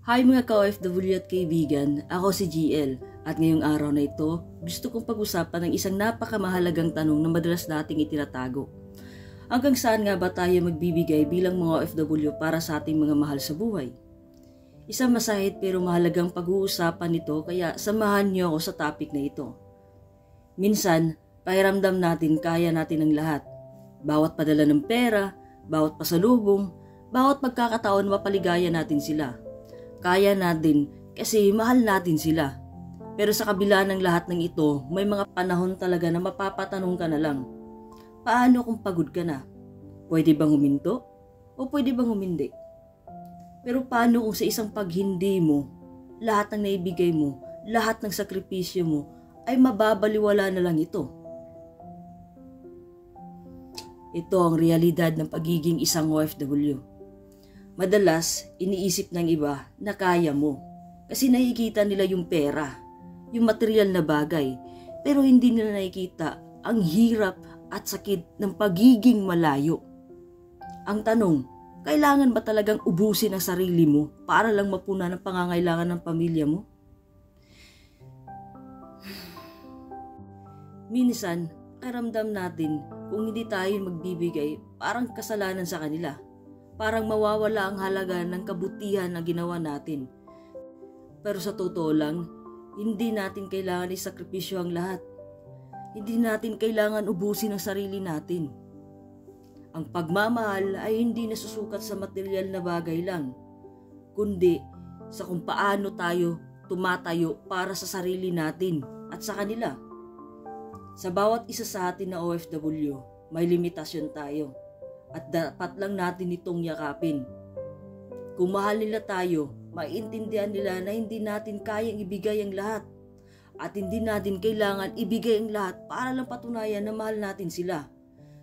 Hi mga ka-OFW at kaibigan, ako si GL at ngayong araw na ito gusto kong pag-usapan ng isang napakamahalagang tanong na madalas nating itinatago. Hanggang saan nga ba tayo magbibigay bilang mga OFW para sa ating mga mahal sa buhay? Isang masahit pero mahalagang pag-uusapan nito kaya samahan niyo ako sa topic na ito. Minsan, pakiramdam natin kaya natin ang lahat. Bawat padala ng pera, bawat pasalubong, bawat pagkakataon mapaligaya natin sila. Kaya natin kasi mahal natin sila. Pero sa kabila ng lahat ng ito, may mga panahon talaga na mapapatanong ka na lang. Paano kung pagod ka na? Pwede bang huminto? O pwede bang humindi? Pero paano kung sa isang paghindi mo, lahat ng naibigay mo, lahat ng sakripisyo mo, ay mababaliwala na lang ito? Ito ang realidad ng pagiging isang OFW. Madalas, iniisip ng iba na kaya mo kasi nakikita nila yung pera, yung material na bagay, pero hindi nila nakikita ang hirap at sakit ng pagiging malayo. Ang tanong, kailangan ba talagang ubusin ang sarili mo para lang mapunan ang pangangailangan ng pamilya mo? Minsan, karamdam natin kung hindi tayo magbibigay, parang kasalanan sa kanila. Parang mawawala ang halaga ng kabutihan na ginawa natin. Pero sa totoo lang, hindi natin kailangan isakripisyo ang lahat. Hindi natin kailangan ubusin ang sarili natin. Ang pagmamahal ay hindi nasusukat sa material na bagay lang, kundi sa kung paano tayo tumatayo para sa sarili natin at sa kanila. Sa bawat isa sa atin na OFW, may limitasyon tayo. At dapat lang natin itong yakapin. Kung mahal nila tayo, maiintindihan nila na hindi natin kayang ibigay ang lahat. At hindi natin kailangan ibigay ang lahat para lang patunayan na mahal natin sila.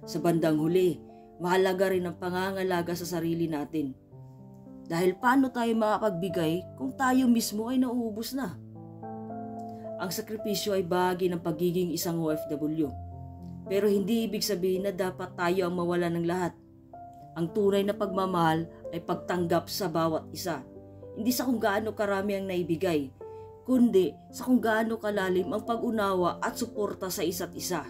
Sa bandang huli, mahalaga rin ang pangangalaga sa sarili natin. Dahil paano tayo makapagbigay kung tayo mismo ay nauubos na? Ang sakripisyo ay bahagi ng pagiging isang OFW. Pero hindi ibig sabihin na dapat tayo ang mawala ng lahat. Ang tunay na pagmamahal ay pagtanggap sa bawat isa. Hindi sa kung gaano karami ang naibigay, kundi sa kung gaano kalalim ang pag-unawa at suporta sa isa't isa.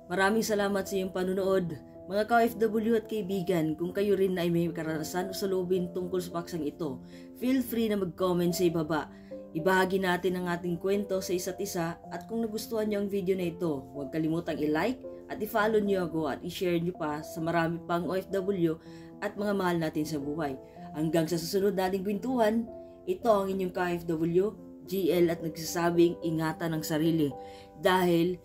Maraming salamat sa iyong panunood. Mga ka-OFW at kaibigan, kung kayo rin ay may karanasan o salubin tungkol sa paksang ito, feel free na mag-comment sa ibaba. Ibahagi natin ang ating kwento sa isa't isa at kung nagustuhan niyo ang video na ito, huwag kalimutang i-like at i-follow niyo ako at i-share niyo pa sa marami pang OFW at mga mahal natin sa buhay. Hanggang sa susunod nating kwentuhan, ito ang inyong ka-OFW, GL at nagsasabing ingatan ang sarili dahil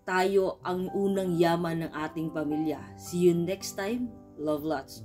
tayo ang unang yaman ng ating pamilya. See you next time. Love lots.